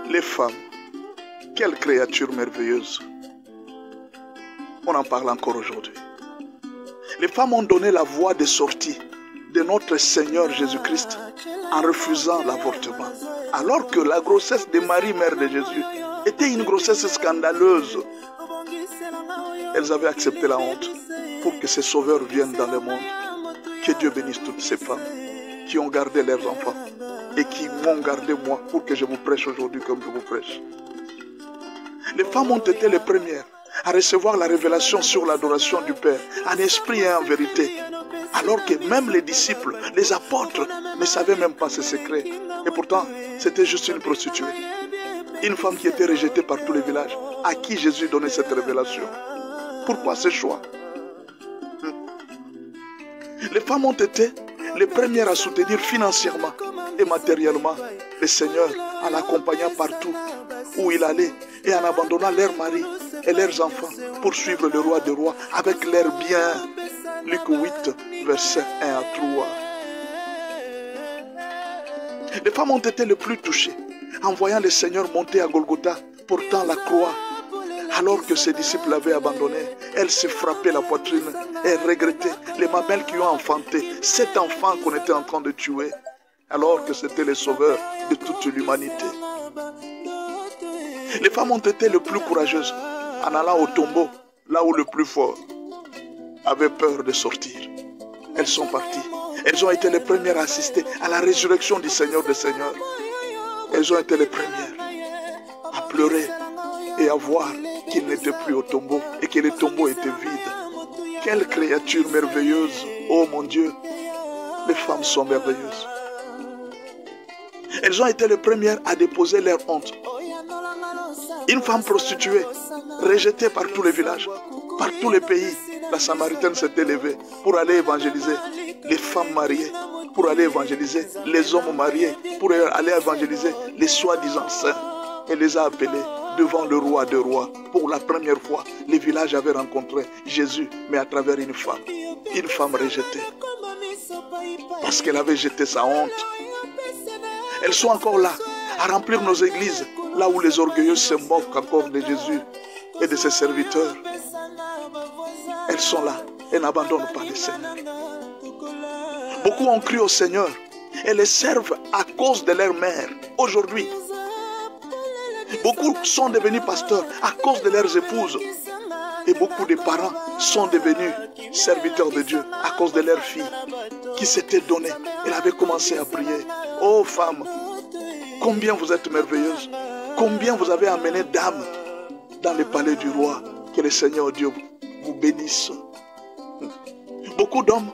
Les femmes, quelle créature merveilleuse. On en parle encore aujourd'hui. Les femmes ont donné la voie de sortie de notre Seigneur Jésus-Christ en refusant l'avortement. Alors que la grossesse de Marie, mère de Jésus, était une grossesse scandaleuse. Elles avaient accepté la honte pour que ces sauveurs viennent dans le monde. Que Dieu bénisse toutes ces femmes qui ont gardé leurs enfants et qui m'ont gardé moi pour que je vous prêche aujourd'hui comme je vous prêche. Les femmes ont été les premières à recevoir la révélation sur l'adoration du Père, en esprit et en vérité, alors que même les disciples, les apôtres, ne savaient même pas ce secret. Et pourtant, c'était juste une prostituée. Une femme qui était rejetée par tous les villages, à qui Jésus donnait cette révélation. Pourquoi ce choix? Les femmes ont été les premières à soutenir financièrement et matériellement le Seigneur en l'accompagnant partout où il allait et en abandonnant leurs maris et leurs enfants pour suivre le roi des rois avec leurs biens. Luc 8, versets 1 à 3. Les femmes ont été les plus touchées en voyant le Seigneur monter à Golgotha portant la croix. Alors que ses disciples l'avaient abandonné, elles se frappaient la poitrine et regrettaient les mamelles qui ont enfanté cet enfant qu'on était en train de tuer, alors que c'était le sauveur de toute l'humanité. Les femmes ont été les plus courageuses en allant au tombeau, là où le plus fort avait peur de sortir. Elles sont parties. Elles ont été les premières à assister à la résurrection du Seigneur des Seigneurs. Elles ont été les premières à pleurer et à voir qu'il n'était plus au tombeau et que le tombeau était vide. Quelle créature merveilleuse! Oh mon Dieu! Les femmes sont merveilleuses. Elles ont été les premières à déposer leur honte. Une femme prostituée, rejetée par tous les villages, par tous les pays, la Samaritaine s'est élevée pour aller évangéliser les femmes mariées, pour aller évangéliser les hommes mariés, pour aller évangéliser les soi-disant saints. Elle les a appelés devant le roi des rois. Pour la première fois, les villages avaient rencontré Jésus, mais à travers une femme rejetée. Parce qu'elle avait jeté sa honte. Elles sont encore là, à remplir nos églises, là où les orgueilleux se moquent encore de Jésus et de ses serviteurs. Elles sont là et n'abandonnent pas le Seigneur. Beaucoup ont cru au Seigneur et les servent à cause de leur mère. Aujourd'hui, beaucoup sont devenus pasteurs à cause de leurs épouses. Et beaucoup de parents sont devenus serviteurs de Dieu à cause de leurs filles qui s'étaient données. Elles avaient commencé à prier. Oh femmes, combien vous êtes merveilleuses. Combien vous avez amené d'âmes dans le palais du roi. Que le Seigneur Dieu vous bénisse. Beaucoup d'hommes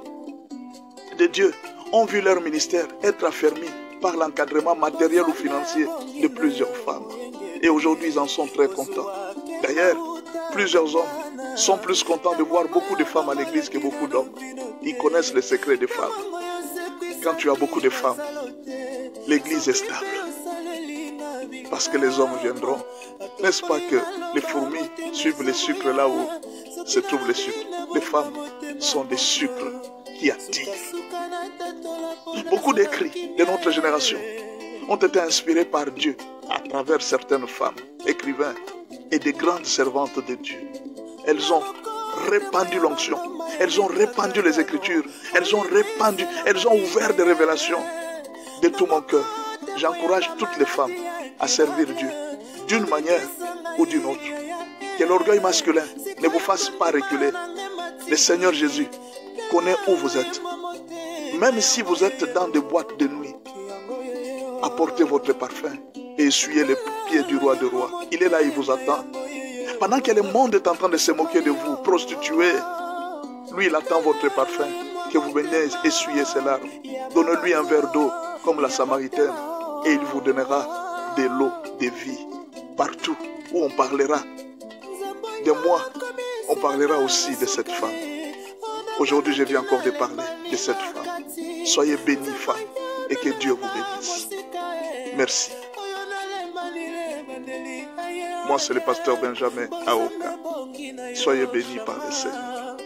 de Dieu ont vu leur ministère être affermi par l'encadrement matériel ou financier de plusieurs femmes. Et aujourd'hui, ils en sont très contents. D'ailleurs, plusieurs hommes sont plus contents de voir beaucoup de femmes à l'église que beaucoup d'hommes. Ils connaissent les secrets des femmes. Quand tu as beaucoup de femmes, l'église est stable. Parce que les hommes viendront. N'est-ce pas que les fourmis suivent les sucres là où se trouvent les sucres? Les femmes sont des sucres qui attirent. Beaucoup d'écrits de notre génération ont été inspirés par Dieu à travers certaines femmes, écrivains et des grandes servantes de Dieu. Elles ont répandu l'onction, elles ont répandu les Écritures, elles ont ouvert des révélations. De tout mon cœur, j'encourage toutes les femmes à servir Dieu d'une manière ou d'une autre. Que l'orgueil masculin ne vous fasse pas reculer. Le Seigneur Jésus connaît où vous êtes. Même si vous êtes dans des boîtes de nuit, apportez votre parfum et essuyez les pieds du roi des rois. Il est là, il vous attend. Pendant que le monde est en train de se moquer de vous, prostituées, lui il attend votre parfum, que vous veniez essuyer ses larmes. Donnez-lui un verre d'eau comme la Samaritaine et il vous donnera de l'eau de vie. Partout où on parlera de moi, on parlera aussi de cette femme. Aujourd'hui, je viens encore de parler de cette femme. Soyez bénis, femmes, et que Dieu vous bénisse. Merci. Moi, c'est le pasteur Benjamin Aoka. Soyez bénis par le Seigneur.